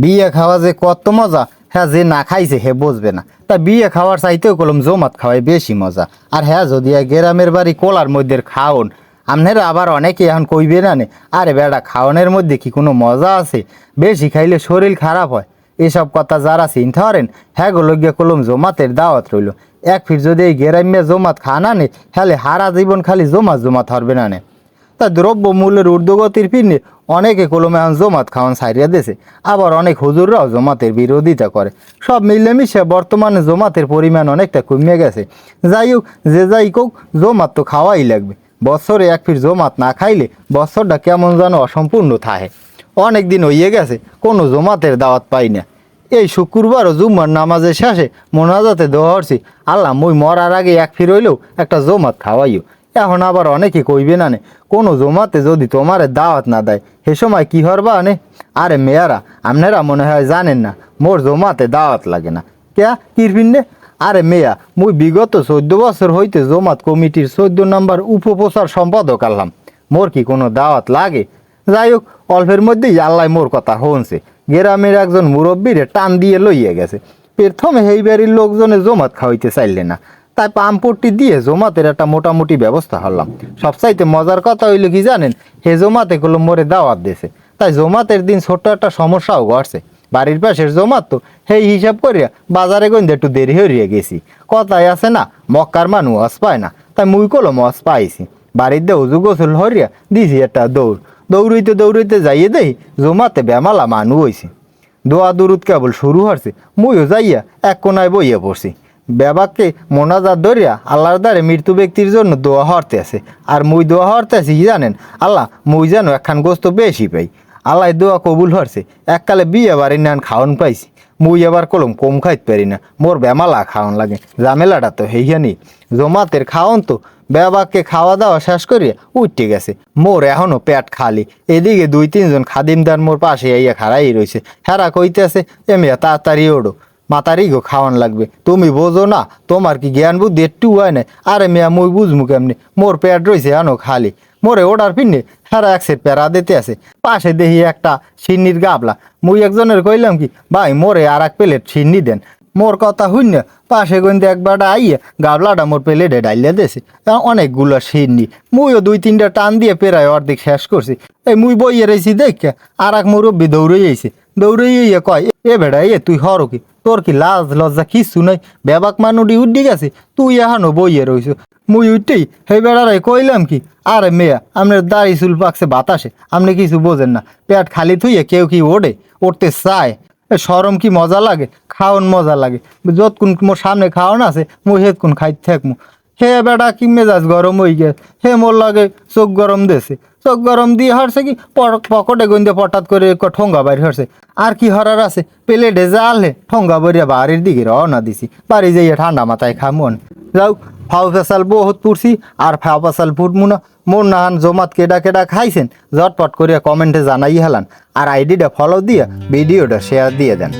বিয়ে খাওয়া যে কত মজা, হ্যাঁ যে না খাইছে হে বুঝবে না। তা বিয়ে খাওয়ার চাইতেও কলম জমাত খাওয়াই বেশি মজা। আর হ্যাঁ যদি গ্রামের বাড়ি কোলার মধ্যে খাওন, আপনারা আবার অনেকে এখন কইবে না নে, আরে বেটা খাওয়ানোর মধ্যে কি কোনো মজা আছে, বেশি খাইলে শরীর খারাপ হয়। এসব কথা যারা চিন্তা করেন হ্যাঁ গো গিয়ে কলম জমাতের দাওয়াত রইল। এক ফির যদি এই গ্রাম্যে জমাত খানা নে, হ্যালে হারা জীবন খালি জমাত জমাত হরবে না নে। তা দ্রব্য মূল্যের ঊর্ধ্বগতির পিনে অনেকে কলমে এখন জমাত খাওয়ান সারিয়া দিয়েছে, আবার অনেক হুজুররাও জমাতের বিরোধিতা করে। সব মিলেমিশে বর্তমানে জমাতের পরিমাণ অনেকটা কমে গেছে। যাই হোক যে যাই হোক, জমাত তো খাওয়াই লাগবে। বছরে এক ফির জমাত না খাইলে বছরটা কেমন যেন অসম্পূর্ণ থাকে। অনেক দিন হইয়ে গেছে কোনো জমাতের দাওয়াত পাই না। এই শুক্রবারও জুম্মার নামাজের শেষে মোনাজাতে দোয়া হরছি, আল্লাহ মুই মরার আগে এক ফির হইলেও একটা জমাত খাওয়াইও। এখন আবার অনেকে কইবে না নে, কোনো জমাতে যদি তোমারে দাওয়াত না দেয় সে সময় কি হরবা নে। আরে মেয়ারা, আপনারা মনে হয় জানেন না মোর জমাতে দাওয়াত লাগে না কেয়া কিরপিনে। আরে মেয়া, মুই বিগত 14 বছর হইতে জমাত কমিটির 14 নম্বর উপপ্রচার সম্পাদক আনলাম, মোর কি কোনো দাওয়াত লাগে? যাই হোক, অল্পের মধ্যেই আল্লাহ মোর কথা শুনছে। গ্রামের একজন মুরব্বীরে টান দিয়ে লইয়া গেছে। প্রথমে এই বাড়ির লোকজনে জমাত খাওয়াইতে চাইলে না, তাই পাম্পটি দিয়ে জমাতের একটা মোটামুটি ব্যবস্থা হলাম। সবচাইতে মজার কথা হইল কি জানেন, হে জমাতে গুলো মোরে দাওয়াত দিয়েছে। তাই জমাতের দিন ছোট্ট একটা সমস্যাও ঘটছে। বাড়ির পাশের জমাত তো সেই হিসাব করিয়া বাজারে গন্ধে একটু দেরি হইয়া গেছি। কথায় আছে না, মক্কার মানুষ হজ পায় না, তাই মুই কলম হজ পাইছি। বাড়ির দিয়ে উজু গোসল হরিয়া দিছি একটা দৌড়। দৌড়ইতে দৌড়ইতে যাইয়ে দেই জমাতে বেমালা মানুষ হইছে। দোয়া দুরুদ কেবল শুরু হচ্ছে, মুইও যাইয়া এক কোনায় বইয়া পড়ছি। বেবাককে মোনাজাত ধরিয়া আল্লাহর দ্বারে মৃত্যু ব্যক্তির জন্য দোয়া হরতে আছে। আর মুই দোয়া হরতে আছি কি জানেন, আল্লাহ মুই যেন একখান গোস্ত বেশি পাই। আল্লাহ দোয়া কবুল হরছে। এককালে বিয়ে বাড়ির নান খাওয়ান পাইছি, মুই এবার কলম কম খাইতে পারি না, মোর বেমালা খাওয়ান লাগে। ঝামেলাটা তো হেইখানি। জমাতের খাওয়ান তো বেবাককে খাওয়া দাওয়া শেষ করিয়া উঠতে গেছে, মোর এখনো পেট খালি। এদিকে 2-3 জন খাদিমদার মোর পাশে আইয়া খাড়াই রয়েছে। হেরা কইতেছে, এমিয়া তাড়াতাড়ি ওড়ো, মাতারি গো খাওয়ান লাগবে। তুমি বোঝো না, তোমার কি জ্ঞান বুদ্ধি একটু হয় না? আরে মিয়া মুই বুঝমু কেমনি, মোর পেট রয়েছে এখনো খালি। মোরে ওটার পিনে হেরা এক সেট প্যারা দিতে আছে। পাশে দেখি একটা সিন্নির গাবলা। মুই একজনের কইলাম কি, ভাই মোরে আর এক প্লেট সিন্নি দেন। মোর কথা হইন না, পাশে গন্ধে একবারটা আইয়া গাবলাটা মোর প্লেটে ডাইলে দিয়েছে অনেকগুলো সিন্নি। মুইও 2-3টা টান দিয়ে প্রায় অর্ধেক শেষ করছি। এই মুই বইয়ে রয়েছি দেখে আর এক মুরব্বী দৌড়ে আইছে। দৌড়ে ইয়ে কয়, এ বেড়া এ তুই হর কি, তোর কি লাজ লজ্জা কিছু নাই? বেবাক মানুষটি উড্ডি গেছে, তুই এখনো বইয়ে রইছ। মুই উঠতেই হে বেড়ারাই কইলাম কি, আরে মেয়া আপনার দাড়ি চুল পাকছে বাতাসে, আপনি কিছু বোঝেন না। পেট খালি থুইয়ে কেউ কি ওড়ে, উঠতে চায়? সরম কি মজা লাগে, খাওন মজা লাগে। যতক্ষণ মোর সামনে খাওয়ান আছে মুই হেতক্ষণ খাইতে থাকমু। হে বেটা কি মেজাজ গরম হয়ে গে, হে মোর লাগে চোখ গরম দেছে। চোখ গরম দিয়ে হারছে কি, পকেটে গন্ধে পটাত করে ঠোঙ্গা বাইর হারছে। আর কি হরার আছে, প্লেটে জালে ঠোঙ্গা বরিয়া বাড়ির দিকে রওনা দিছি। বাড়ি যাইয়া ঠান্ডা মাথায় খামন। যাও, ফাও ফেসাল বহুত পুড়ছি আর ফাও ফেসাল ফুটমু না। মোর নাহান জমাত কেডা কেডা খাইছেন ঝটপট করিয়া কমেন্টে জানাই হেলান। আর আইডিটা ফলো দিয়া ভিডিওটা শেয়ার দিয়ে দেন।